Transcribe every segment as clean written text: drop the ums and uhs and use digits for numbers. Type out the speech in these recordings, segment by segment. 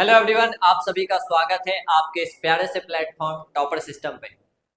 Hello everyone, आप सभी का स्वागत है आपके इस प्यारे से प्लेटफॉर्म टॉपर सिस्टम पे।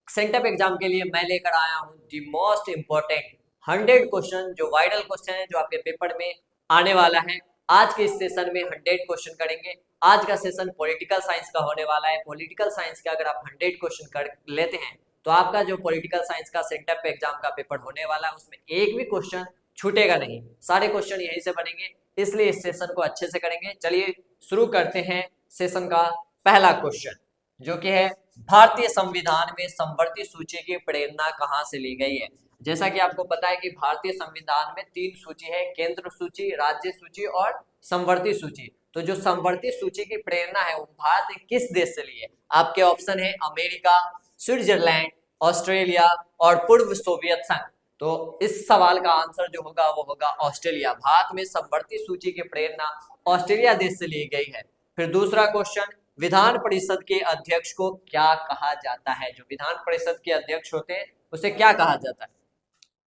सेंटअप एग्जाम के लिए मैं लेकर आया हूँ दी मोस्ट इम्पोर्टेंट 100 क्वेश्चन, जो वाइडल क्वेश्चन है, जो आपके पेपर में आने वाला है। आज के इस सेशन में 100 क्वेश्चन करेंगे। आज का सेशन पॉलिटिकल साइंस का होने वाला है। पॉलिटिकल साइंस के अगर आप 100 क्वेश्चन कर लेते हैं तो आपका जो पॉलिटिकल साइंस का सेंटअप एग्जाम का पेपर होने वाला है उसमें एक भी क्वेश्चन छूटेगा नहीं। सारे क्वेश्चन यहीं से बनेंगे, इसलिए इस सेशन को अच्छे से करेंगे। चलिए शुरू करते हैं सेशन का पहला क्वेश्चन, जो कि है भारतीय संविधान में समवर्ती सूची की प्रेरणा कहां से ली गई है। जैसा कि आपको पता है कि भारतीय संविधान में 3 सूची है, केंद्र सूची, राज्य सूची और समवर्ती सूची। तो जो समवर्ती सूची की प्रेरणा है वो भारत ने किस देश से ली है? आपके ऑप्शन है अमेरिका, स्विट्जरलैंड, ऑस्ट्रेलिया और पूर्व सोवियत संघ। तो इस सवाल का आंसर जो होगा वो होगा ऑस्ट्रेलिया। भारत में समवर्ती सूची की प्रेरणा ऑस्ट्रेलिया देश से ली गई है। फिर दूसरा क्वेश्चन, विधान परिषद के अध्यक्ष को क्या कहा जाता है? जो विधान परिषद के अध्यक्ष होते हैं उसे क्या कहा जाता है?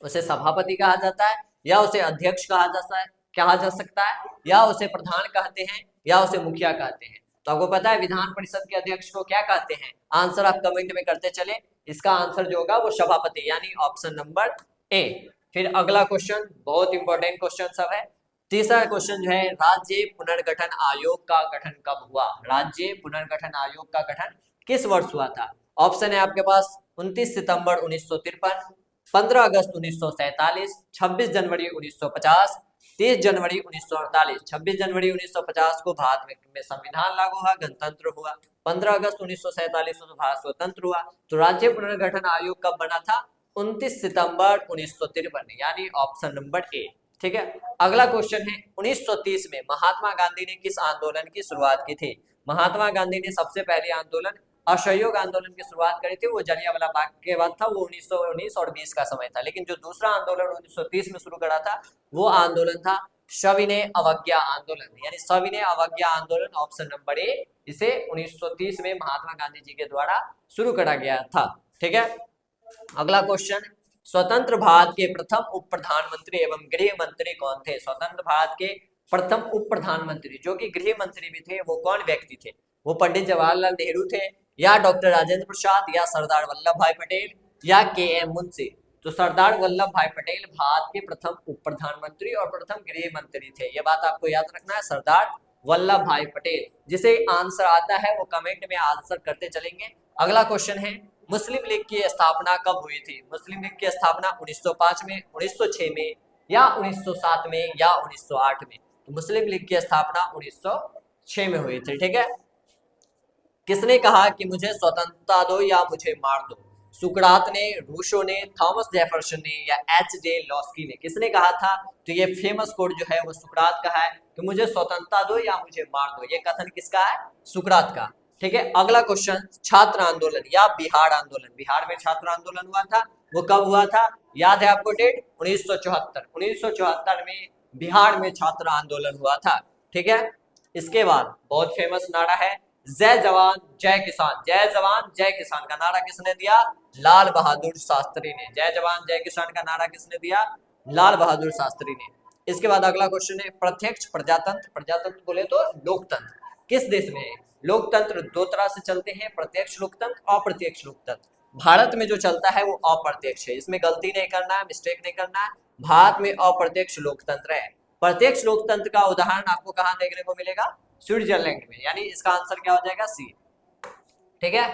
उसे सभापति कहा जाता है, या उसे अध्यक्ष कहा जा सकता है, या उसे प्रधान कहते हैं, या उसे मुखिया कहते हैं। तो आपको पता है विधान परिषद के अध्यक्ष को क्या कहते हैं? आंसर आप कमेंट में करते चले। इसका आंसर जो होगा वो सभापति, यानी ऑप्शन नंबर ए। फिर अगला क्वेश्चन बहुत इंपॉर्टेंट क्वेश्चन सब है। तीसरा क्वेश्चन जो है, राज्य पुनर्गठन आयोग का गठन कब हुआ? राज्य पुनर्गठन आयोग का गठन किस वर्ष हुआ था? ऑप्शन है आपके पास 29 सितंबर 1953, 15 अगस्त 1947, 26 जनवरी 1950, 30 जनवरी 1948। 26 जनवरी 1950 को भारत में संविधान लागू हुआ, गणतंत्र हुआ। 15 अगस्त 1947 को भारत स्वतंत्र हुआ। तो राज्य पुनर्गठन आयोग कब बना था? 29 सितंबर 1953, यानी ऑप्शन नंबर ए। ठीक है। अगला क्वेश्चन है, 1930 में महात्मा गांधी ने किस आंदोलन की शुरुआत की थी? महात्मा गांधी ने सबसे पहले आंदोलन असहयोग आंदोलन की शुरुआत करी थी, वो जलियांवाला बाग के बाद था। वो 1919 और 20 का समय था। लेकिन जो दूसरा आंदोलन 1930 में शुरू करा था वो आंदोलन था सविनय अवज्ञा आंदोलन, यानी सविनय अवज्ञा आंदोलन, ऑप्शन नंबर ए। इसे 1930 में महात्मा गांधी जी के द्वारा शुरू करा गया था। ठीक है। अगला क्वेश्चन, स्वतंत्र भारत के प्रथम उप प्रधानमंत्री एवं गृह मंत्री कौन थे? स्वतंत्र भारत के प्रथम उप प्रधानमंत्री जो कि गृह मंत्री भी थे वो कौन व्यक्ति थे? वो पंडित जवाहरलाल नेहरू थे, या डॉक्टर राजेंद्र प्रसाद, या सरदार वल्लभ भाई पटेल, या के एम मुंशी। तो सरदार वल्लभ भाई पटेल भारत के प्रथम उप प्रधानमंत्री और प्रथम गृह मंत्री थे। यह बात आपको याद रखना है, सरदार वल्लभ भाई पटेल। जिसे आंसर आता है वो कमेंट में आंसर करते चलेंगे। अगला क्वेश्चन है, मुस्लिम लीग की स्थापना कब हुई थी? मुस्लिम लीग की स्थापना 1905 में, 1906 में, या 1907 में, या 1908 में। तो मुस्लिम लीग की स्थापना 1906 में हुई थी। ठीक है। किसने कहा कि मुझे स्वतंत्रता दो या मुझे मार दो? सुकरात ने, रूसो ने, थॉमस जेफरसन ने, या एच जे लॉस्की ने? किसने कहा था? तो ये फेमस कोट जो है वो सुकरात का है कि मुझे स्वतंत्रता दो या मुझे मार दो। ये कथन किसका है? सुकरात का। ठीक है। अगला क्वेश्चन, छात्र आंदोलन या बिहार आंदोलन। बिहार में छात्र आंदोलन हुआ था, वो कब हुआ था? याद है आपको डेट? 1974। 1974 में बिहार में छात्र आंदोलन हुआ था। ठीक है। इसके बाद बहुत फेमस नारा है, जय जवान जय किसान। जय जवान जय किसान का नारा किसने दिया? लाल बहादुर शास्त्री ने। जय जवान जय किसान का नारा किसने दिया? लाल बहादुर शास्त्री ने। इसके बाद अगला क्वेश्चन है, प्रत्यक्ष प्रजातंत्र। प्रजातंत्र बोले तो लोकतंत्र किस देश में है? लोकतंत्र दो तरह से चलते हैं, प्रत्यक्ष लोकतंत्र, अप्रत्यक्ष लोकतंत्र। भारत में जो चलता है वो अप्रत्यक्ष है, इसमें गलती नहीं करना है, मिस्टेक नहीं करना है। भारत में अप्रत्यक्ष लोकतंत्र है। प्रत्यक्ष लोकतंत्र का उदाहरण आपको कहां देखने को मिलेगा? स्विट्जरलैंड में, यानी इसका आंसर क्या हो जाएगा? सी। ठीक है।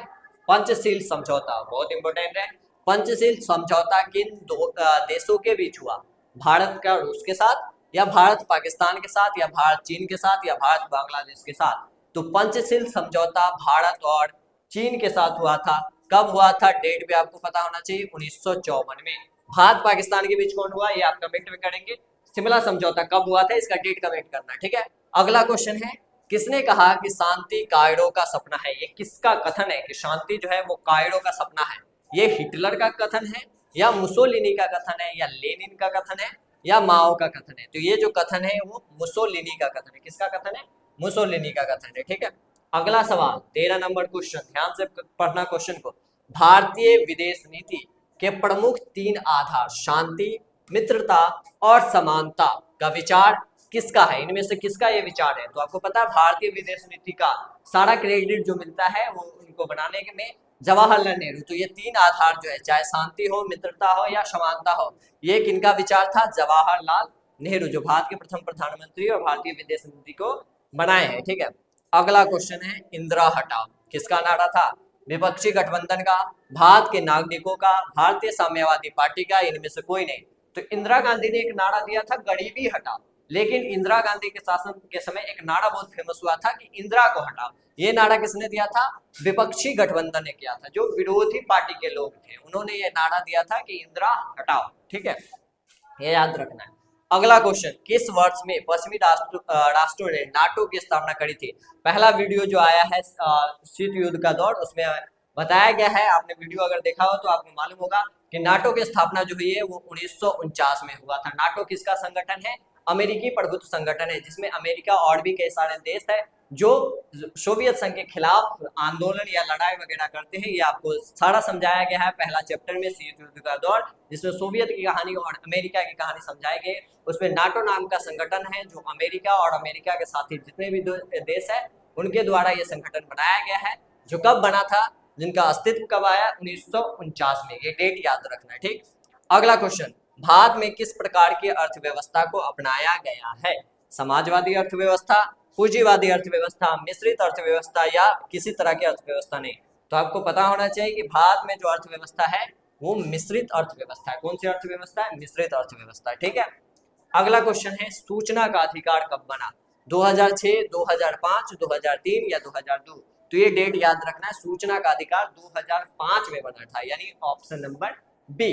पंचशील समझौता बहुत इंपॉर्टेंट है। पंचशील समझौता किन दो देशों के बीच हुआ? भारत का रूस के साथ, या भारत पाकिस्तान के साथ, या भारत चीन के साथ, या भारत बांग्लादेश के साथ? तो पंचशील समझौता भारत और चीन के साथ हुआ था। कब हुआ था? डेट भी आपको पता होना चाहिए, 1954 में। भारत पाकिस्तान के बीच कौन हुआ ये आप कमेंट में करेंगे। शिमला समझौता कब हुआ था इसका डेट कमेंट करना। ठीक है। अगला क्वेश्चन है, किसने कहा कि शांति कायरो का सपना है? ये किसका कथन है कि शांति जो है वो कायरो का सपना है? ये हिटलर का कथन है, या मुसोलिनी का कथन है, या लेनिन का कथन है, या माओ का कथन है? तो ये जो कथन है वो मुसोलिनी का कथन है। किसका कथन है? मुसोलिनी का कथन है। ठीक है। अगला सवाल 13 नंबर क्वेश्चन, ध्यान से पढ़ना क्वेश्चन को। भारतीय विदेश नीति के प्रमुख 3 आधार शांति, मित्रता और समानता का विचार किसका है, इनमें से किसका ये विचार है? तो आपको पता है भारतीय विदेश नीति का सारा क्रेडिट जो मिलता है वो उनको बनाने में जवाहरलाल नेहरू। तो ये तीन आधार जो है, चाहे शांति हो, मित्रता हो या समानता हो, ये किनका विचार था? जवाहरलाल नेहरू, जो भारत के प्रथम प्रधानमंत्री और भारतीय विदेश नीति को बनाए हैं। ठीक है, अगला क्वेश्चन है इंदिरा हटाओ, किसका नारा था? विपक्षी गठबंधन का, भारत के नागरिकों का, भारतीय साम्यवादी पार्टी का, इनमें से कोई नहीं। तो इंदिरा गांधी ने एक नारा दिया था गरीबी हटाओ, लेकिन इंदिरा गांधी के शासन के समय एक नारा बहुत फेमस हुआ था कि इंदिरा को हटाओ। ये नारा किसने दिया था? विपक्षी गठबंधन ने किया था, जो विरोधी पार्टी के लोग थे, उन्होंने ये नारा दिया था कि इंदिरा हटाओ। ठीक है, ये याद रखना है। अगला क्वेश्चन, किस वर्ष में पश्चिमी राष्ट्रों ने नाटो की स्थापना करी थी? पहला वीडियो जो आया है शीत युद्ध का दौर, उसमें बताया गया है, आपने वीडियो अगर देखा हो तो आपको मालूम होगा कि नाटो की स्थापना जो हुई है वो 1949 में हुआ था। नाटो किसका संगठन है? अमेरिकी प्रभुत्व संगठन है, जिसमें अमेरिका और भी कई सारे देश है जो सोवियत संघ के खिलाफ आंदोलन या लड़ाई वगैरह करते हैं। ये आपको सारा समझाया गया है पहला चैप्टर में, शीत युद्ध का दौर, जिसमें सोवियत की कहानी और अमेरिका की कहानी समझाई गई। उसमें नाटो नाम का संगठन है, जो अमेरिका और अमेरिका के साथी जितने भी देश है उनके द्वारा ये संगठन बनाया गया है। जो कब बना था, जिनका अस्तित्व कब आया? 1949 में। ये डेट याद रखना है। ठीक, अगला क्वेश्चन, भारत में किस प्रकार की अर्थव्यवस्था को अपनाया गया है? समाजवादी अर्थव्यवस्था, पूंजीवादी अर्थव्यवस्था, मिश्रित अर्थव्यवस्था या किसी तरह की अर्थव्यवस्था नहीं? तो आपको पता होना चाहिए कि भारत में जो अर्थव्यवस्था है वो मिश्रित अर्थव्यवस्था है। कौन सी अर्थव्यवस्था है? मिश्रित अर्थव्यवस्था। ठीक है, अगला क्वेश्चन है सूचना का अधिकार कब बना? 2006, 2005, 2003 या 2002? तो ये डेट याद रखना है, सूचना का अधिकार 2005 में बना था, यानी ऑप्शन नंबर बी।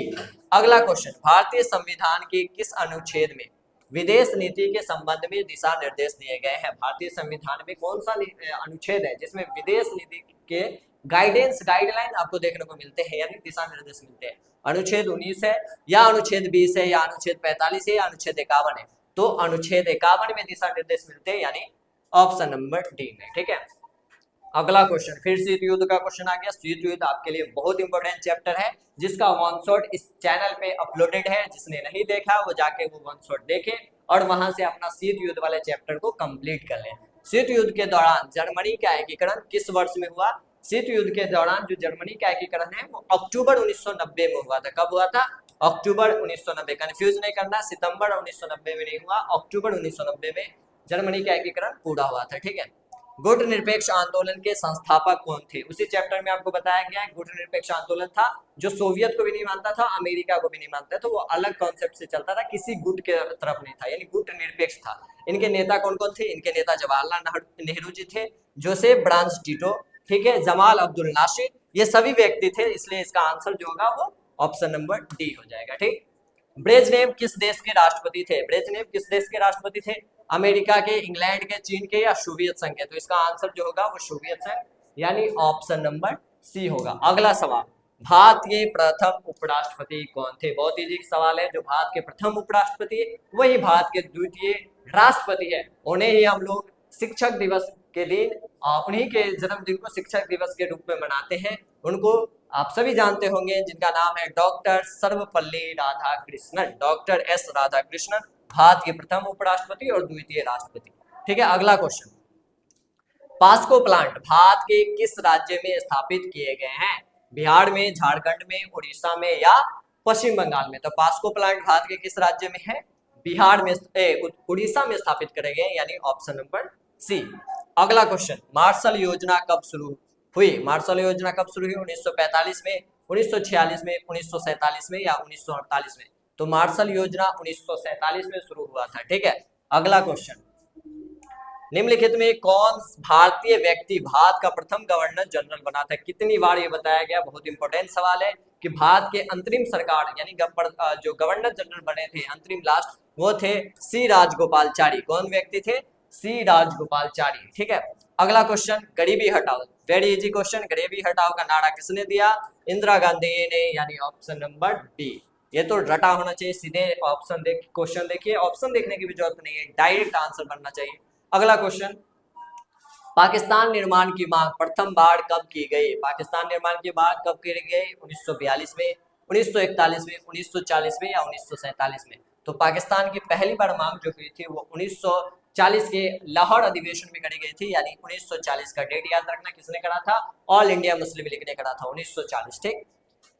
अगला क्वेश्चन, भारतीय संविधान के किस अनुच्छेद में विदेश नीति के संबंध में दिशा निर्देश दिए गए हैं? भारतीय संविधान में कौन सा अनुच्छेद है जिसमें विदेश नीति के गाइडलाइन आपको देखने को मिलते हैं, यानी दिशा निर्देश मिलते हैं? अनुच्छेद 19 है या अनुच्छेद 20 है या अनुच्छेद 45 है या अनुच्छेद 51 है? तो अनुच्छेद 51 में दिशा निर्देश मिलते हैं, यानी ऑप्शन नंबर डी में। ठीक है, अगला क्वेश्चन, फिर शीत युद्ध का क्वेश्चन आ गया। शीत युद्ध आपके लिए बहुत इंपॉर्टेंट चैप्टर है, जिसका वन शॉट इस चैनल पे अपलोडेड है। जिसने नहीं देखा वो जाके वो वन शॉट देखे और वहां से अपना शीत युद्ध वाले चैप्टर को कंप्लीट कर ले। शीत युद्ध के दौरान जर्मनी का एकीकरण किस वर्ष में हुआ? शीत युद्ध के दौरान जो जर्मनी का एकीकरण है वो अक्टूबर 1990 में हुआ था। कब हुआ था? अक्टूबर 1990। कंफ्यूज नहीं करना, सितंबर 1990 में नहीं हुआ, अक्टूबर 1990 में जर्मनी का एकीकरण पूरा हुआ था। ठीक है, गुट निरपेक्ष आंदोलन के संस्थापक कौन थे? उसी चैप्टर में आपको बताया गया है। गुट निरपेक्ष आंदोलन था जो सोवियत को भी नहीं मानता था, अमेरिका को भी नहीं मानता था, तो वो अलग कॉन्सेप्ट से चलता था, किसी गुट के तरफ नहीं था, यानी गुट निरपेक्ष था। इनके नेता कौन कौन थे? इनके नेता जवाहरलाल नेहरू जी थे, जोसेफ ब्रांस टिटो, ठीक है, जमाल अब्दुल नासिर, ये सभी व्यक्ति थे। इसलिए इसका आंसर जो होगा वो ऑप्शन नंबर डी हो जाएगा। ठीक, ब्रेजनेव किस देश के राष्ट्रपति थे? ब्रेजनेव किस देश के राष्ट्रपति थे? अमेरिका के, इंग्लैंड के, चीन के या सोवियत संघ के? तो इसका आंसर जो होगा वो सोवियत संघ, यानी ऑप्शन नंबर सी होगा। अगला सवाल, भारत के प्रथम उपराष्ट्रपति कौन थे? बहुत इजी सवाल है। जो भारत के प्रथम उपराष्ट्रपति वही भारत के द्वितीय राष्ट्रपति है। उन्हें ही हम लोग शिक्षक दिवस के दिन, उन्हीं के जन्मदिन को शिक्षक दिवस के रूप में मनाते हैं। उनको आप सभी जानते होंगे, जिनका नाम है doctor Sarvepalli Radhakrishnan. Doctor S Radhakrishnan Bharat के प्रथम उपराष्ट्रपति और द्वितीय राष्ट्रपति। ठीक है, अगला क्वेश्चन, पास्को प्लांट भारत के किस राज्य में स्थापित किए गए हैं? बिहार में, झारखंड में, उड़ीसा में या पश्चिम बंगाल में? तो पास्को प्लांट भारत के किस राज्य में है? बिहार में, उड़ीसा में स्थापित करे गए, यानी ऑप्शन नंबर सी। अगला क्वेश्चन, मार्शल योजना कब शुरू हुई? मार्शल योजना कब शुरू हुई? 1945 में, 1946 में, 1947 में या 1948 में? तो मार्शल योजना 1947 में शुरू हुआ था। ठीक है, अगला क्वेश्चन, निम्नलिखित में कौन भारतीय व्यक्ति भारत का प्रथम गवर्नर जनरल बना था? कितनी बार ये बताया गया, बहुत इंपॉर्टेंट सवाल है कि भारत के अंतरिम सरकार यानी जो गवर्नर जनरल बने थे अंतरिम लास्ट, वो थे सी राजगोपालचारी। कौन व्यक्ति थे? सी राजगोपालचारी। ठीक है, अगला क्वेश्चन, गरीबी हटाओ, वेरी इजी क्वेश्चन। गरीबी हटाओ का नारा किसने दिया? इंदिरा गांधी ने, यानी ऑप्शन नंबर बी। ये तो रटा होना चाहिए, सीधे ऑप्शन देख क्वेश्चन देखिए, ऑप्शन देखने की भी जरूरत नहीं है, डायरेक्ट आंसर बनना चाहिए। अगला क्वेश्चन, पाकिस्तान निर्माण की मांग प्रथम बार कब की गई? पाकिस्तान निर्माण की मांग कब की गई? 1942 में, 1941 में, 1940 में या 1947 में? तो पाकिस्तान की पहली बार मांग जो हुई थी वो 1940 के लाहौर अधिवेशन में करी गई थी, यानी 1940 का डेट याद रखना। किसने करा था? ऑल इंडिया मुस्लिम लीग ने करा था 1940, ठीक।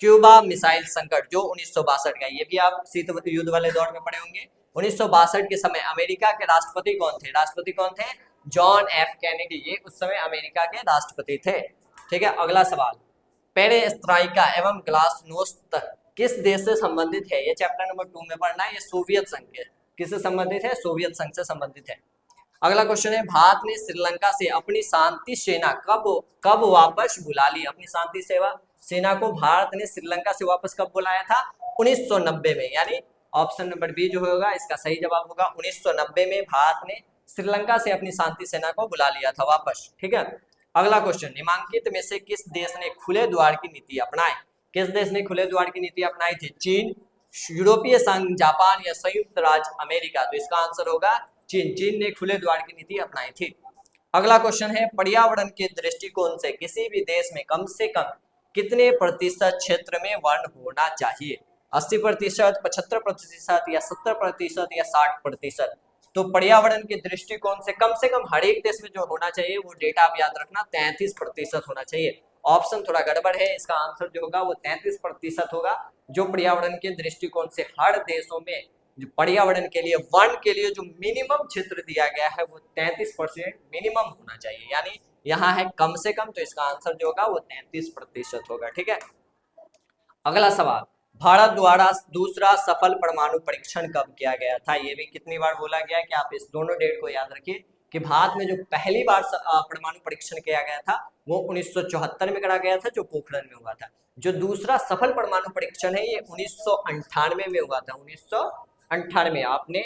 क्यूबा मिसाइल संकट जो 1962 का, ये भी आप शीत युद्ध वाले दौर में पढ़े होंगे। 1962 के समय अमेरिका के राष्ट्रपति कौन थे? राष्ट्रपति कौन थे? जॉन एफ कैनेडी, ये उस समय अमेरिका के राष्ट्रपति थे, ठीक है। अगला सवाल, पेरेस्ट्राइका एवं ग्लासनोस्त किस देश से संबंधित है? ये चैप्टर नंबर 2 में पढ़ना है। ये सोवियत संघ के, किससे संबंधित है? सोवियत संघ से संबंधित है। अगला क्वेश्चन है, भारत ने श्रीलंका से अपनी शांति सेना कब वापस बुला ली? अपनी शांति सेना को भारत ने श्रीलंका से वापस कब बुलाया था? 1990 में, यानी ऑप्शन नंबर बी जो होगा इसका सही जवाब होगा। 1990 में भारत ने श्रीलंका से अपनी शांति सेना को बुला लिया था वापस, ठीक है। अगला क्वेश्चन, निम्नलिखित में से किस देश ने खुले द्वार की नीति अपनाई? किस देश ने खुले द्वार की नीति अपनाई थी? चीन, यूरोपीय संघ, जापान या संयुक्त राज्य अमेरिका? तो इसका आंसर होगा चीन। चीन ने खुले द्वार की नीति अपनाई थी। अगला क्वेश्चन है, पर्यावरण के दृष्टिकोण से किसी भी देश में कम से कम कितने प्रतिशत क्षेत्र में वन होना चाहिए? 80%, 75% या 70% या 60%? तो पर्यावरण के दृष्टिकोण से कम हर एक देश में जो होना चाहिए वो डेटा आप याद रखना 33% होना चाहिए। ऑप्शन थोड़ा गड़बड़ है, इसका आंसर जो होगा वो 33% होगा, जो पर्यावरण के दृष्टिकोण से हर देशों में जो पर्यावरण के लिए, वन के लिए जो मिनिमम क्षेत्र दिया गया है वो 33% मिनिमम होना चाहिए, यानी यहाँ है कम से कम, तो इसका आंसर जो होगा वो 33% होगा, ठीक है। अगला सवाल, भारत द्वारा दूसरा सफल परमाणु परीक्षण कब किया गया था? ये भी कितनी बार बोला गया कि आप इस दोनों डेट को याद रखिए कि भारत में जो पहली बार परमाणु परीक्षण किया गया था वो 1974 में करा गया था, जो पोखरण में हुआ था। जो दूसरा सफल परमाणु परीक्षण है ये 1998 में हुआ था। 1998 आपने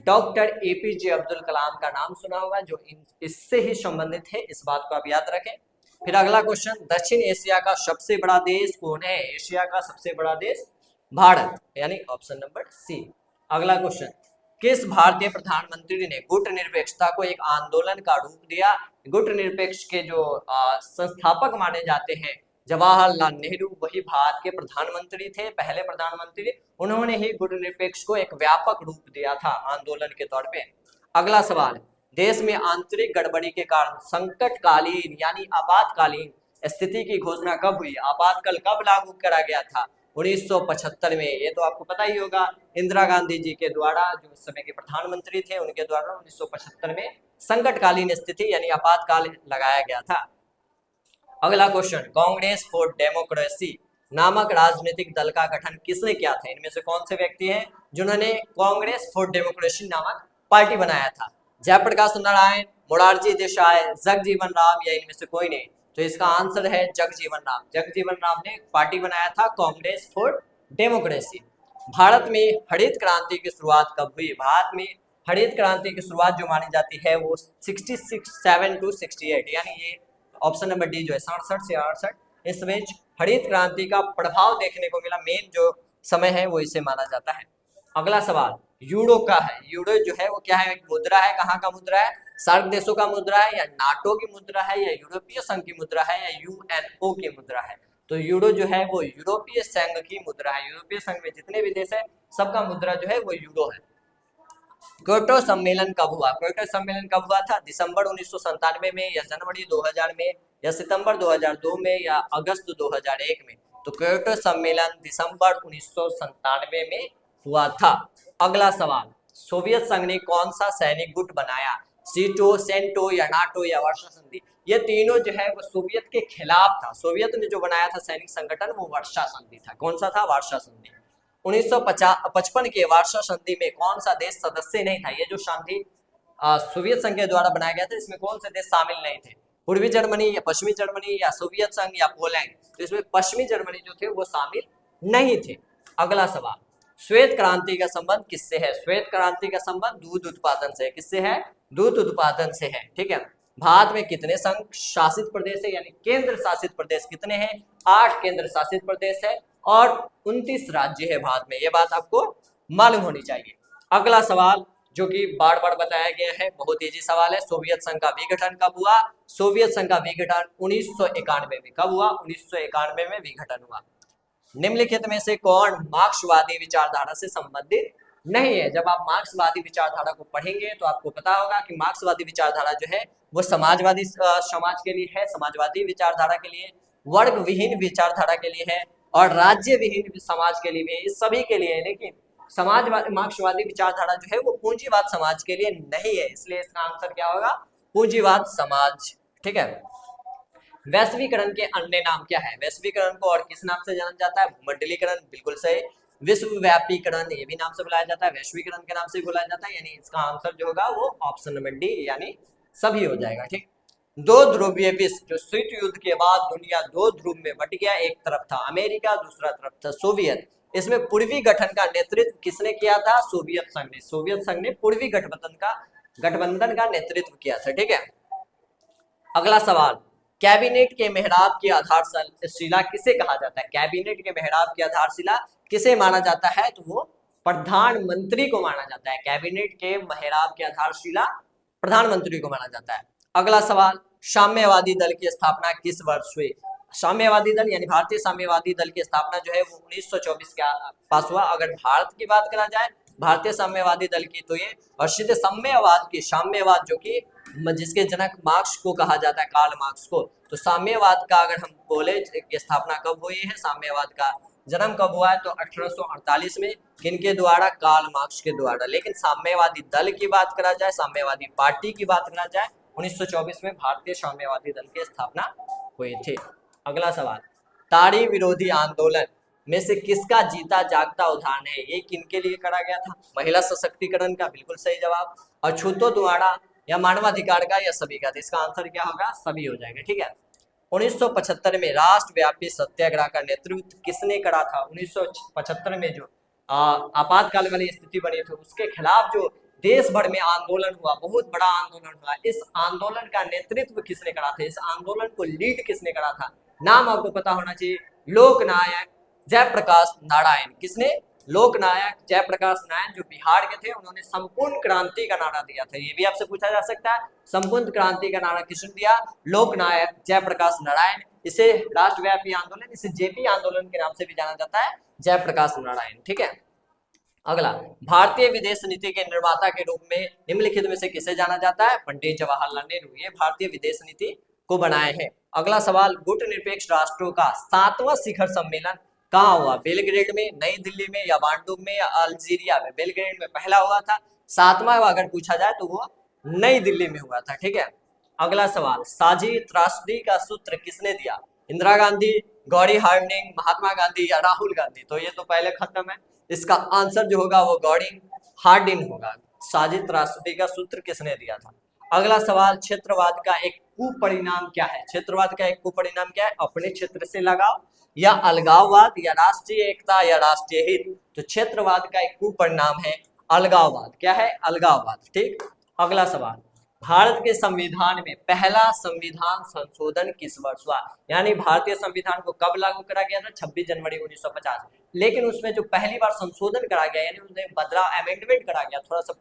डॉक्टर एपीजे अब्दुल कलाम का नाम सुना होगा, जो इससे ही संबंधित है, इस बात को आप याद रखें। फिर अगला क्वेश्चन, दक्षिण एशिया का सबसे बड़ा देश कौन है? एशिया का सबसे बड़ा देश भारत, यानी ऑप्शन नंबर सी। अगला क्वेश्चन, किस भारतीय प्रधानमंत्री ने गुट निरपेक्षता को एक आंदोलन का रूप दिया? गुट निरपेक्ष के जो संस्थापक माने जाते हैं जवाहरलाल नेहरू, वही भारत के प्रधानमंत्री थे, पहले प्रधानमंत्री। उन्होंने ही गुट निरपेक्ष को एक व्यापक रूप दिया था आंदोलन के तौर पे। अगला सवाल, देश में आंतरिक गड़बड़ी के कारण संकटकालीन यानी आपातकालीन स्थिति की घोषणा कब हुई? आपातकाल कब लागू करा गया था? 1975 में। ये तो आपको पता ही होगा, इंदिरा गांधी जी के द्वारा, जो उस समय के प्रधानमंत्री थे, उनके द्वारा 1975 में संकटकालीन स्थिति यानी आपातकाल लगाया गया था। अगला क्वेश्चन, कांग्रेस फॉर डेमोक्रेसी नामक राजनीतिक दल का गठन किसने किया था? इनमें से कौन से व्यक्ति हैं जिन्होंने कांग्रेस फॉर डेमोक्रेसी नामक पार्टी बनाया था? जयप्रकाश नारायण, मोरारजी देसाई, जगजीवन राम या इनमें से कोई नहीं? तो इसका आंसर है जगजीवन राम। जगजीवन राम ने पार्टी बनाया था कांग्रेस फॉर डेमोक्रेसी। भारत में हरित क्रांति की शुरुआत कब हुई? भारत में हरित क्रांति की शुरुआत जो मानी जाती है वो 67 to 68, यानी ये ऑप्शन नंबर डी जो है 67 से 68, इस बीच हरित क्रांति का प्रभाव देखने को मिला। मेन जो समय है वो इसे माना जाता है। अगला सवाल यूरो का है। यूरो जो है वो क्या है? एक मुद्रा है। कहाँ का मुद्रा है? सार्क देशों का मुद्रा है, या नाटो की मुद्रा है, या यूरोपीय संघ की मुद्रा है, या यूएनओ की मुद्रा है? तो यूरो जो है वो यूरोपीय संघ की मुद्रा है। यूरोपीय संघ में जितने भी देश है सबका मुद्रा जो है वो यूरो है। क्योटो सम्मेलन कब हुआ? क्योटो सम्मेलन कब हुआ था? दिसंबर 1997 में, या जनवरी 2000 में, या सितंबर 2002 में, या अगस्त 2001 में? तो क्योटो सम्मेलन दिसंबर 1997 में हुआ था। अगला सवाल, सोवियत संघ ने कौन सा सैनिक गुट बनाया? सीटो, सेंटो या नाटो या वर्षा संधि? ये तीनों जो है वो सोवियत के खिलाफ था। सोवियत ने जो बनाया था सैनिक संगठन वो वर्षा संधि था। कौन सा था? वर्षा संधि। 1955 के वर्षा संधि में कौन सा देश सदस्य नहीं था? ये जो संधि सोवियत संघ के द्वारा बनाया गया था, इसमें कौन से देश शामिल नहीं थे? पूर्वी जर्मनी या पश्चिमी जर्मनी या सोवियत संघ या पोलैंड? तो इसमें पश्चिमी जर्मनी जो थे वो शामिल नहीं थे। अगला सवाल, श्वेत क्रांति का संबंध किससे है? श्वेत क्रांति का संबंध दूध उत्पादन से। किससे है? दूध उत्पादन से है, ठीक है। भारत में कितने संघ शासित प्रदेश है, यानी केंद्र शासित प्रदेश कितने हैं? 8 केंद्र शासित प्रदेश है और 29 राज्य है भारत में। ये बात आपको मालूम होनी चाहिए। अगला सवाल जो कि बार बार बताया गया है, बहुत इजी सवाल है, सोवियत संघ का विघटन कब हुआ? सोवियत संघ का विघटन 1991 में। कब हुआ? 1991 में विघटन हुआ। निम्नलिखित में से कौन मार्क्सवादी विचारधारा से संबंधित नहीं है। जब आप मार्क्सवादी विचारधारा को पढ़ेंगे तो आपको पता होगा कि मार्क्सवादी विचारधारा जो है वो समाजवादी समाज के लिए है, समाजवादी विचारधारा के लिए, वर्ग विहीन विचारधारा के लिए है और राज्य विहीन समाज के लिए भी है, इस सभी के लिए है। लेकिन समाजवादी मार्क्सवादी विचारधारा जो है वो पूंजीवाद समाज के लिए नहीं है, इसलिए इसका आंसर क्या होगा? पूंजीवाद समाज। ठीक है। वैश्वीकरण के अन्य नाम क्या है? वैश्वीकरण को और किस नाम से जाना जाता है? भूमंडलीकरण, बिल्कुल सही। विश्वव्यापीकरण, ये भी नाम से बुलाया जाता है, वैश्वीकरण के नाम से बुलाया जाता है, यानी इसका आंसर जो होगा वो ऑप्शन नंबर डी यानी सभी हो जाएगा। ठीक। दो ध्रुवीय विश्व, जो शीत युद्ध के बाद दुनिया दो ध्रुव में बट गया, एक तरफ था अमेरिका, दूसरा तरफ था सोवियत। इसमें पूर्वी गठन का नेतृत्व किसने किया था? सोवियत संघ ने। सोवियत संघ ने पूर्वी गठबंधन का नेतृत्व किया था। ठीक है। अगला सवाल, कैबिनेट के मेहराब की आधारशिला किसे कहा जाता है? कैबिनेट के मेहराब की आधारशिला किसे माना जाता है? तो वो प्रधानमंत्री को माना जाता है। कैबिनेट के मेहराब की आधारशिला प्रधानमंत्री को माना जाता है। अगला सवाल, साम्यवादी दल की स्थापना किस वर्ष हुई? साम्यवादी दल यानी भारतीय साम्यवादी दल की स्थापना जो है वो 1924 के पास हुआ। अगर भारत की बात करा जाए भारतीय साम्यवादी दल की, तो ये और सीधे साम्यवाद जो कि जिसके जनक मार्क्स को कहा जाता है, कार्ल मार्क्स को, तो साम्यवाद का अगर हम बोले स्थापना कब हुई है, साम्यवाद का जन्म कब हुआ है, तो 1848 में। किनके द्वारा? कार्ल मार्क्स के द्वारा। लेकिन साम्यवादी दल की बात करा जाए, साम्यवादी पार्टी की बात करा जाए, 1924 में भारतीय साम्यवादी दल की स्थापना हुई थी। अगला सवाल, ताड़ी विरोधी आंदोलन में से किसका जीता जागता उदाहरण है? ये किनके लिए करा गया था? महिला सशक्तिकरण का, बिल्कुल सही जवाब। अछूतों द्वारा या मानवाधिकार का या सभी का? तो इसका आंसर क्या होगा? सभी हो जाएगा। ठीक है। 1975 में राष्ट्रव्यापी सत्याग्रह का नेतृत्व किसने करा था? 1975 में जो आपातकाल वाली स्थिति बनी थी उसके खिलाफ जो देश भर में आंदोलन हुआ, बहुत बड़ा आंदोलन हुआ, इस आंदोलन का नेतृत्व किसने करा था? इस आंदोलन को लीड किसने करा था? नाम आपको पता होना चाहिए, लोकनायक जयप्रकाश नारायण। किसने? लोकनायक जयप्रकाश नारायण, जो बिहार के थे, उन्होंने संपूर्ण क्रांति का नारा दिया था। ये भी आपसे पूछा जा सकता है, संपूर्ण क्रांति का नारा किसने दिया? लोकनायक जयप्रकाश नारायण। इसे राष्ट्रव्यापी आंदोलन, इसे जेपी आंदोलन के नाम से भी जाना जाता है, जयप्रकाश नारायण। ठीक है। अगला, भारतीय विदेश नीति के निर्माता के रूप में निम्नलिखित में से किसे जाना जाता है? पंडित जवाहरलाल नेहरू। ये भारतीय विदेश नीति को बनाए हैं। अगला सवाल, गुटनिरपेक्ष राष्ट्रों का 7वां शिखर सम्मेलन कहाँ हुआ? बेलग्रेड में, नई दिल्ली में, या बांडुग में, या अल्जीरिया में? बेलग्रेड में पहला हुआ था, 7वां अगर पूछा जाए तो वो नई दिल्ली में हुआ था। ठीक है। अगला सवाल, साझी त्रासदी का सूत्र किसने दिया? इंदिरा गांधी, गौरी हार्डिंग, महात्मा गांधी या राहुल गांधी? तो ये तो पहले खत्म है, इसका आंसर जो होगा वो गौरी हार्डिंग होगा। साझी त्रासदी का सूत्र किसने दिया था? अगला सवाल, क्षेत्रवाद का एक कुपरिणाम क्या है? क्षेत्रवाद का एक कुपरिणाम क्या है? अपने क्षेत्र से लगाव, या अलगाववाद, या राष्ट्रीय एकता, या राष्ट्रीय हित? तो क्षेत्रवाद का एक कुपरिणाम है अलगाववाद। क्या है? अलगाववाद। ठीक। अगला सवाल, भारत के संविधान में पहला संविधान संशोधन किस वर्ष हुआ? यानी भारतीय संविधान को कब लागू करा गया था? 26 जनवरी 1950। लेकिन उसमें जो पहली बार संशोधन करा गया, यानी उसमें बदलाव, अमेंडमेंट करा गया, थोड़ा सा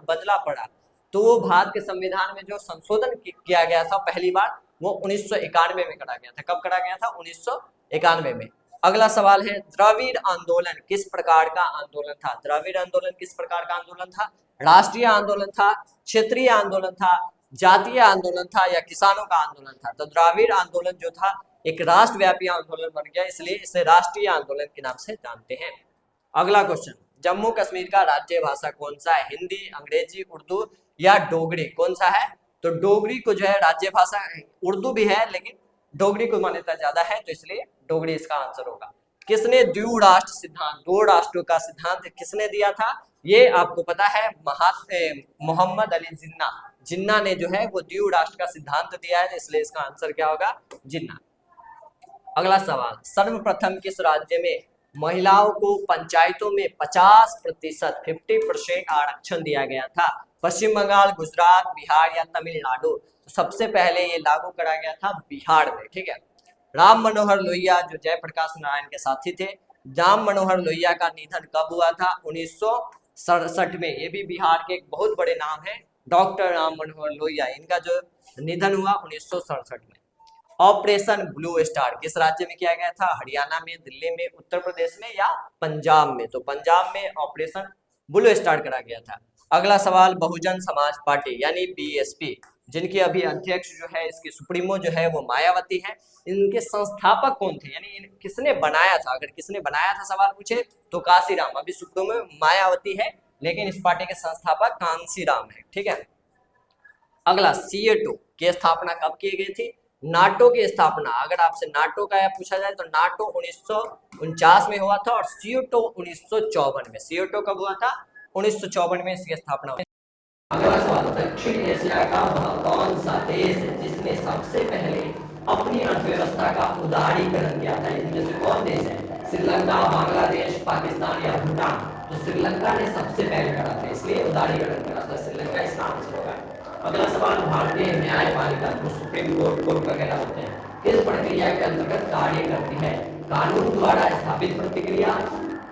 बदला पड़ा, तो वो भारत के संविधान में जो संशोधन किया गया था पहली बार, वो 1991 में करा गया था। कब करा गया था? 1991 में। अगला सवाल है, द्रविड़ आंदोलन किस प्रकार का आंदोलन था? द्रविड़ आंदोलन किस प्रकार का आंदोलन था? राष्ट्रीय आंदोलन था, क्षेत्रीय आंदोलन था, जातीय आंदोलन था, या किसानों का आंदोलन था? तो द्रविड़ आंदोलन जो था एक राष्ट्रव्यापी आंदोलन बन गया, इसलिए इसे राष्ट्रीय आंदोलन के नाम से जानते हैं। अगला क्वेश्चन, जम्मू कश्मीर का राज्य भाषा कौन सा है? हिंदी, अंग्रेजी, उर्दू या डोगरी? कौन सा है? तो डोगरी को जो है राज्य भाषा, उर्दू भी है लेकिन डोगरी को मान्यता ज्यादा है, तो इसलिए डोगरी इसका आंसर होगा। किसने द्विराष्ट्र सिद्धांत, दो राष्ट्रों का सिद्धांत किसने दिया था? ये आपको पता है, मोहम्मद अली जिन्ना ने जो है वो द्विराष्ट्र का सिद्धांत दिया है, इसलिए इसका आंसर क्या होगा? जिन्ना। अगला सवाल, सर्वप्रथम किस राज्य में महिलाओं को पंचायतों में 50% आरक्षण दिया गया था? पश्चिम बंगाल, गुजरात, बिहार या तमिलनाडु? तो सबसे पहले ये लागू करा गया था बिहार में। ठीक है। राम मनोहर लोहिया जो जयप्रकाश नारायण के साथी थे, राम मनोहर लोहिया का निधन कब हुआ था? 1967 में। ये भी बिहार के एक बहुत बड़े नाम है, डॉक्टर राम मनोहर लोहिया, इनका जो निधन हुआ 1967 में। ऑपरेशन ब्लू स्टार किस राज्य में किया गया था? हरियाणा में, दिल्ली में, उत्तर प्रदेश में या पंजाब में? तो पंजाब में ऑपरेशन ब्लू स्टार करा गया था। अगला सवाल, बहुजन समाज पार्टी यानी बीएसपी, जिनकी अभी अध्यक्ष जो है, इसकी सुप्रीमो जो है वो मायावती है। इनके संस्थापक कौन थे, यानी किसने बनाया था? अगर किसने बनाया था सवाल पूछे तो कांसीराम। अभी सुप्रीमो मायावती है, लेकिन इस पार्टी के संस्थापक कांसीराम है। ठीक है। अगला, सीएटो की स्थापना कब की गई थी? नाटो की स्थापना, अगर आपसे नाटो का पूछा जाए तो नाटो 1949 में हुआ था और सीएटो 1954 में। सीएटो कब हुआ था? 1954 में इसकी स्थापना हुई। अगला सवाल, दक्षिण एशिया का वह कौन सा देश है जिसने सबसे पहले अपनी अर्थव्यवस्था का उदारीकरण किया था? इनमें से कौन देश है? श्रीलंका, बांग्लादेश, पाकिस्तान या भूटान? तो श्रीलंका ने सबसे पहले करा था, इसलिए उदारीकरण करा था श्रीलंका, इसका आंसर होगा। अगला सवाल, भारतीय न्यायपालिका जो सुप्रीम कोर्ट वगैरह होते हैं, किस प्रक्रिया के अंतर्गत कार्य करती है? कानून द्वारा स्थापित प्रतिक्रिया,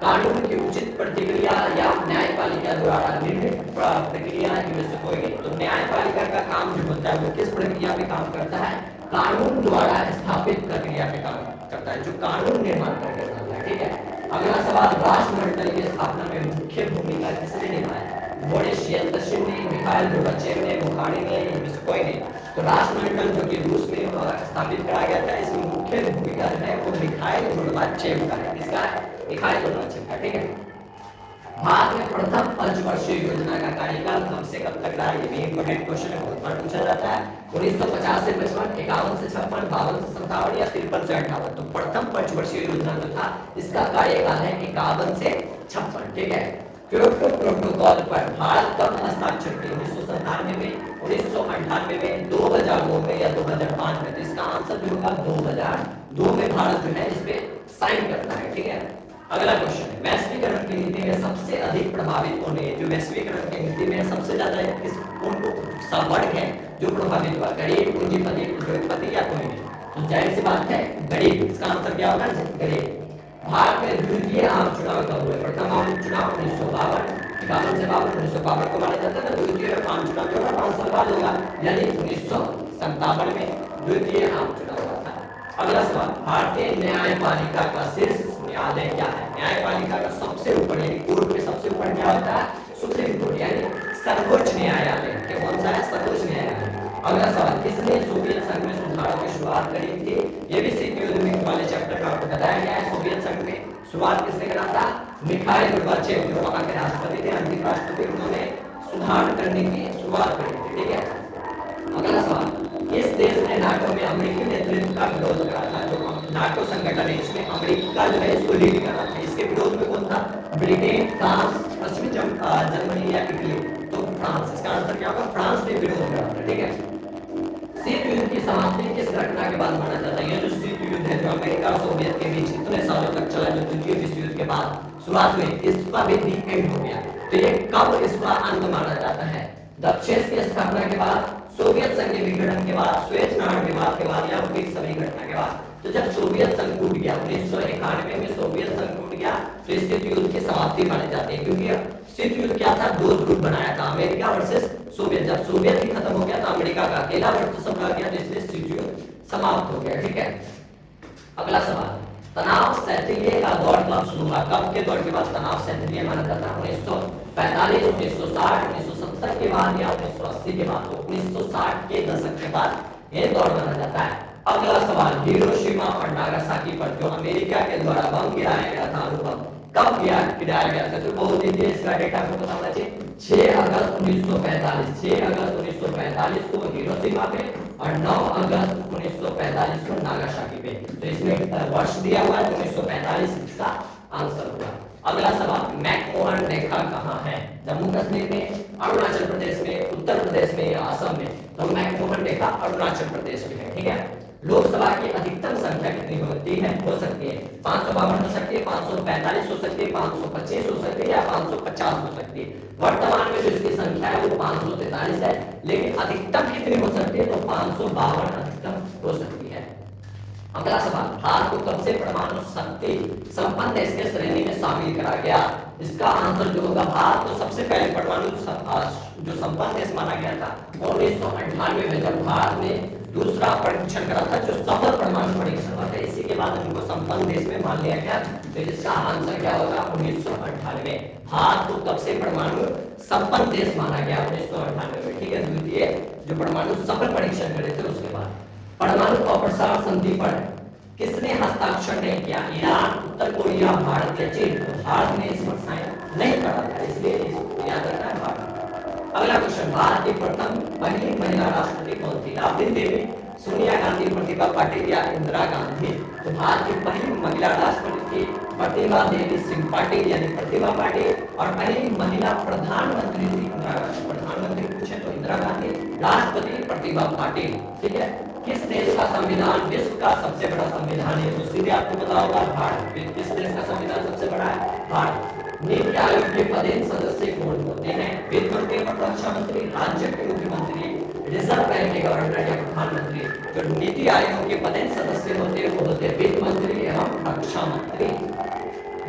कानून की उचित प्रतिक्रिया या न्यायपालिका द्वारा निर्मित प्रक्रिया, इनमें से कोई नहीं। तो न्यायपालिका का काम जो होता है वो किस प्रक्रिया में काम करता है? कानून द्वारा स्थापित प्रक्रिया में काम करता है, जो कानून निर्माण करके करता है। ठीक है। अगला सवाल, राष्ट्रमंडल की स्थापना में मुख्य भूमिका किसने निभाई? बोरिस येल्तसिन ने, मिखाइल गोर्बाचेव ने, बुखारी ने, इनमें से कोई नहीं। तो राष्ट्रमंडल जो कि रूस में स्थापित करा गया था, इसमें मुख्य भूमिका जो है वो मिखाइल गोर्बाचेव का है। किसका है? मिखाइल गोर्बाचेव का। ठीक है। भारत में प्रथम पंचवर्षीय योजना का कार्यकाल कब से कब तक रहा? ये भी इंपॉर्टेंट क्वेश्चन है, बहुत बार पूछा जाता है। 1950 से 55, 51 से 56, 52 से 57 या 53 से 58। तो प्रथम पंचवर्षीय योजना जो था, इसका कार्यकाल है 51 से 56। ठीक है। क्योटो प्रोटोकॉल पर भारत कब हस्ताक्षर किया? 1997 में, 1998 में, 2002 में या 2005 में? तो इसका आंसर जो होगा 2002 में भारत जो है इस पे साइन करता है। ठीक है। अगला क्वेश्चन है, वैश्वीकरण की नीति में सबसे अधिक प्रभावित कौन है? जो वैश्वीकरण की नीति में सबसे ज्यादा किस वर्ग है जो प्रभावित हुआ? गरीब, पूंजीपति, उद्योगपति या कोई नहीं? तो जाहिर सी बात है गरीब। इसका आंसर क्या होगा? गरीब। भारत में द्वितीय आम चुनाव कब हुए? प्रथम आम चुनाव 1952, 51 से 52, 1952 को माना जाता है। द्वितीय आम चुनाव जो है 5 साल बाद होगा, यानी 1957 में द्वितीय आम चुनाव हुआ था। अगला सवाल, भारतीय न्यायपालिका का शीर्ष न्यायालय क्या है? न्यायपालिका का सबसे ऊपर, यानी कोर्ट में सबसे ऊपर क्या होता है? सुप्रीम कोर्ट, यानी सर्वोच्च न्यायालय। कौन सा है? सर्वोच्च न्यायालय। अगला सवाल, किसने सोवियत संघ में सुधारों की शुरुआत करी थी? ये भी शीत युद्ध में वाले चैप्टर में आपको बताया गया है। सोवियत संघ में शुरुआत किसने करा था? मिखाइल गोर्बाचेव, जो वहां के राष्ट्रपति थे, अंतिम राष्ट्रपति, उन्होंने सुधार करने की शुरुआत करी थी। ठीक है। अगला सवाल, इस देश ने नाटो में अमेरिकी नेतृत्व का विरोध करा था। जो नाटो संगठन है, इसमें अमेरिका जो है इसको लीड करा था। इसके विरोध में कौन था? ब्रिटेन, फ्रांस, पश्चिमी जर्मनी या इटली? तो फ्रांस। इसका आंसर क्या होगा? फ्रांस ने विरोध करा था। ठीक है। शीत युद्ध की समाप्ति किस घटना के बाद माना जाता है? ये जो शीत युद्ध है, जो अमेरिका और सोवियत के बीच इतने सालों तक चला, जो द्वितीय विश्व युद्ध के बाद शुरुआत हुई, इसका भी एंड हो गया। तो ये कब इसका अंत माना जाता है? दक्षिण की स्थापना के बाद, सोवियत संघ के विघटन के बाद, सुएज नहर विवाद के बाद, या फिर सभी घटना के बाद? तो जब सोवियत संघ टूट गया 1991 में, सोवियत संघ टूट गया, तो इस शीत युद्ध की समाप्ति मानी जाती है। क्योंकि शीत युद्ध क्या था? दो ग्रुप बनाया था, अमेरिका वर्सेस सोवियत। जब सोवियत ही खत्म हो गया तो अमेरिका का अकेला वर्चस्व रह गया, जिससे शीत युद्ध समाप्त हो गया। ठीक है। अगला सवाल, तनाव शैथिल्य का दौर कब शुरू हुआ? कब के दौर के बाद तनाव शैथिल्य माना जाता है? 1945, 1960, 1970 के बाद या 1980 के बाद? 1960 के दशक के बाद यह दौर माना जाता है। अगला सवाल, हिरोशिमा और नागासाकी पर जो अमेरिका के द्वारा बम गिराया गया था, अणुबम, कब गिराया गया था? तो बहुत ही इसका डेटा को पता होना चाहिए। 6 अगस्त 1945, 6 अगस्त 1945 को हिरोशिमा पे और 9 अगस्त 1945 को नागासाकी पे। तो इसमें वर्ष दिया हुआ है, 1945 इसका आंसर होगा। अगला सवाल, मैकमोहन रेखा कहाँ है? जम्मू कश्मीर में, अरुणाचल प्रदेश में, उत्तर प्रदेश में या असम में? तो मैकमोहन रेखा अरुणाचल प्रदेश में है। ठीक है। लोकसभा की अधिकतम संख्या कितनी होती है? हो सकती है 552 हो सकती है, 545 हो सकती है, 525 हो सकती है या 550 हो सकती है। वर्तमान में जो इसकी संख्या है वो 543 है, लेकिन अधिकतम कितनी हो सकती है? तो 552 अधिकतम हो सकती है। अगला सवाल, भारत को कब से परमाणु शक्ति संपन्न देश के श्रेणी में शामिल करा गया? इसका आंसर जो होगा, भारत को सबसे पहले परमाणु जो संपन्न देश माना गया था 1998 में, जब भारत ने दूसरा परीक्षण करा था, जो सफल परमाणु परीक्षण हुआ था। इसी के बाद उनको संपन्न देश में मान लिया गया। तो इसका आंसर क्या होगा? 1998। भारत को कब से परमाणु संपन्न देश माना गया? 1998 में, ठीक है। द्वितीय जो परमाणु सफल परीक्षण करे थे उसके बाद। परमाणु अप्रसार संधि पर किसने हस्ताक्षर नहीं किया? ईरान, उत्तर कोरिया, भारत या चीन? तो भारत ने इस पर साइन नहीं करा था, इसलिए इसको याद रखना है भारत। अगला क्वेश्चन, भारत की पहली महिला राष्ट्रपति कौन थी? राबड़ी देवी, सोनिया गांधी, प्रतिभा पाटिल या इंदिरा गांधी? तो भारत की पहली महिला राष्ट्रपति थी प्रतिभा देवी सिंह पाटिल यानी प्रतिभा पाटिल, और पहली महिला प्रधानमंत्री थी इंदिरा गांधी। प्रधानमंत्री पूछे तो इंदिरा गांधी, राष्ट्रपति प्रतिभा पाटिल, ठीक है। किस देश का संविधान विश्व का सबसे बड़ा संविधान है? तो सीधे आपको पता होगा भारत। किस देश का संविधान सबसे बड़ा है? भारत। नीति आयोग के पदेन सदस्य कौन होते हैं? वित्त मंत्री, रक्षा मंत्री, राज्य के मुख्यमंत्री, रिजर्व बैंक के गवर्नर या प्रधानमंत्री? जो नीति आयोग के पदेन सदस्य होते हैं वो होते हैं वित्त मंत्री एवं रक्षा मंत्री,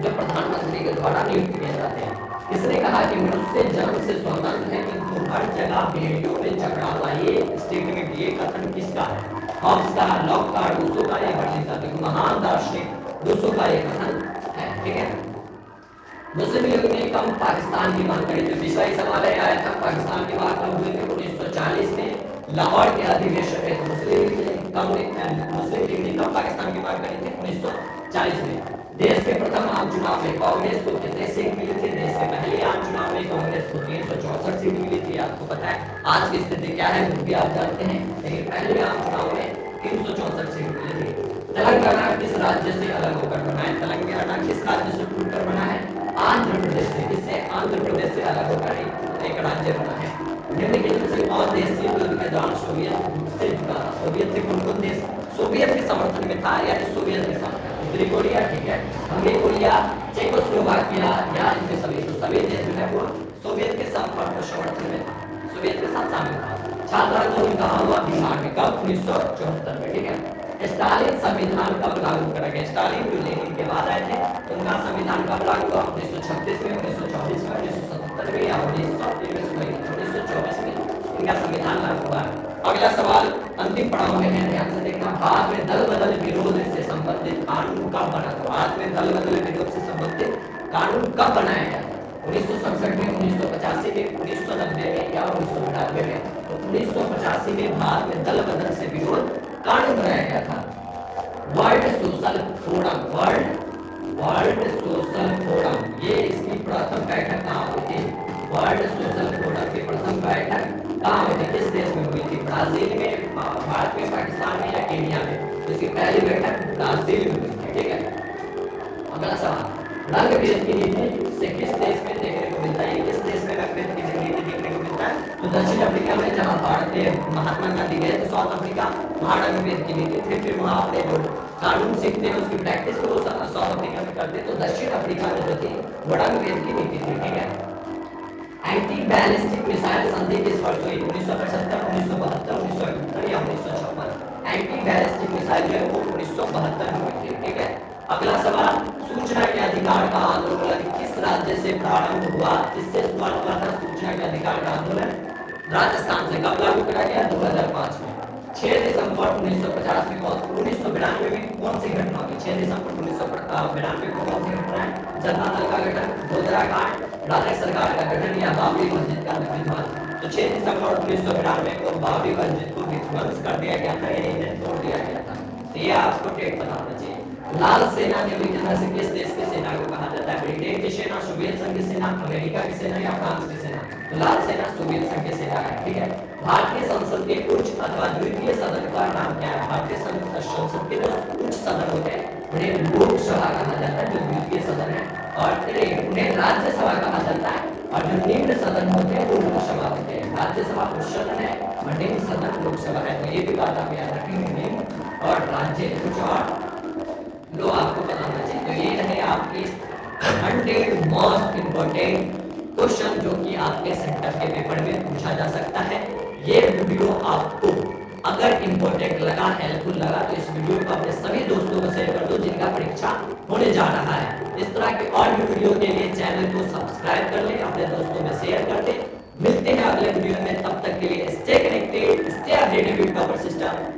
जो प्रधानमंत्री के द्वारा नियुक्त किए जाते हैं। किसने कहा कि मनुष्य जन्म से स्वतंत्र है किंतु हर जगह भेड़ियों में झगड़ा हुआ? ये स्टेटमेंट, ये कथन किसका है? हॉब्स का, लॉक का, रूसो का या बर्टन का? तो महान दार्शनिक रूसो का ये कथन है, ठीक है। मुस्लिम लीग ने कब पाकिस्तान की मांग करी थी? पिछला ही सवाल है आया था, पाकिस्तान की बात कब हुई थी? 1940 में लाहौर के अधिवेशन में। मुस्लिम लीग ने कब पाकिस्तान की मांग करी थी? 1940 में। देश के प्रथम आम चुनाव में कांग्रेस को कितने सीट मिली थी? देश के पहले आम चुनाव में कांग्रेस को 364 सीट मिली थी। आपको पता है आज की स्थिति क्या है वो भी आप जानते हैं, लेकिन पहले आम चुनाव में 364 सीट मिली थी। तेलंगाना किस राज्य से अलग होकर बना है? तेलंगाना किस राज्य से टूटकर बना है? आंध्र प्रदेश से। किससे? आंध्र प्रदेश से अलग होकर एक राज्य बना है। निम्नलिखित में से कौन देश युद्ध के दौरान सोवियत से जुड़ा था? सोवियत से कौन देश सोवियत के समर्थन में था या सोवियत के समर्थन? उत्तरी कोरिया, ठीक है, हंगरी कोरिया, चेकोस्लोवाकिया या इनके सभी? तो सभी देश जो है वो सोवियत के समर्थन में था, सोवियत के साथ शामिल था। छात्र आंदोलन कहाँ हुआ? बिहार में। कब? 1974 में, ठीक है। स्टालिन संविधान कब लागू करा गया? स्टालिन जो लेनिन के बाद आए थे उनका संविधान कब लागू हुआ? 1936 में, 1924 में, 1977 में या 1924 में इनका संविधान लागू हुआ। अगला सवाल अंतिम पड़ाव में है, ध्यान से देखना। भारत में दल बदल विरोध से संबंधित कानून कब बना? भारत में दल बदल विरोध से संबंधित कानून कब बनाया गया? 1967 में, 1985 में, 1990 में या 1992 में? तो 1985 में भारत में दल बदल से विरोध कानून बनाया गया था। World social forum, world social forum, ये इसकी प्रथम बैठक कहाँ हुई थी? वर्ल्ड सोशल फोरम की प्रथम बैठक कहाँ हुई थी? किस देश में हुई थी? ब्राजील में, भारत में, पाकिस्तान में या केन्या में? इसकी पहली बैठक ब्राजील में हुई थी, ठीक है। अगला सवाल, रंग भेद की नीति से किस देश में देखने को मिलता है? किस देश में रंग भेद की नीति देखने को मिलता है? तो दक्षिण अफ्रीका में, जहाँ भारत के महात्मा गांधी गए थे साउथ अफ्रीका, वहाँ रंग भेद की नीति थी। फिर वहाँ अपने जो कानून सीखते हैं उसकी प्रैक्टिस को साउथ अफ्रीका में करते, तो दक्षिण अफ्रीका में जो थी वो रंग भेद की नीति थी, ठीक है। एंटी बैलिस्टिक मिसाइल संधि किस वर्ष हुई? 1975, 1972, 1971 या 1956? एंटी बैलिस्टिक मिसाइल जो है वो 1972 में हुई थी, ठीक है। अगला सवाल, सूचना के अधिकार का आंदोलन किस राज्य से प्रारंभ हुआ? किससे शुरुआत हुआ था सूचना के अधिकार का आंदोलन? राजस्थान से। कब लागू करा गया? 2005 में। 6 दिसंबर 1950 में 1992 में कौन सी घटना हुई? 6 दिसंबर 1992 को कौन सी घटना है? जनता दल का गठन, गोधरा कांड, राजक सरकार का गठन या बाबरी मस्जिद का विध्वंस? तो 6 दिसंबर 1992 को बाबरी मस्जिद को विध्वंस कर दिया गया था, यानी तोड़ दिया गया था। तो ये आपको डेट पता होना चाहिए। लाल सेना निम्नलिखित में से किस देश की सेना को कहा जाता है? ब्रिटेन की सेना, सोवियत संघ की सेना, अमेरिका की सेना या फ्रांस की सेना? तो लाल सेना सोवियत संघ की सेना है, ठीक है। भारतीय संसद के उच्च अथवा द्वितीय सदन का नाम क्या है? भारतीय संसद के जो उच्च सदन होते हैं उन्हें लोकसभा कहा जाता है, जो द्वितीय सदन है, और उन्हें राज्यसभा कहा जाता है, और जो निम्न सदन होते हैं वो लोकसभा होते हैं। राज्यसभा उच्च सदन है और निम्न सदन लोकसभा है। तो ये भी बात आप याद रखेंगे, निम्न और राज्य कुछ और लो आपको पता होना चाहिए। तो ये रहे आपके 100 मोस्ट इम्पोर्टेंट क्वेश्चन जो कि आपके सेंटर के पेपर में पूछा जा सकता है। ये वीडियो आपको अगर इम्पोर्टेंट लगा, हेल्पफुल लगा, तो इस वीडियो को अपने सभी दोस्तों को शेयर कर दो जिनका परीक्षा होने जा रहा है। इस तरह के और भी वीडियो के लिए चैनल को सब्सक्राइब कर ले, अपने दोस्तों में शेयर कर दे। मिलते हैं अगले वीडियो में, तब तक के लिए stay connected, stay updated with topper system.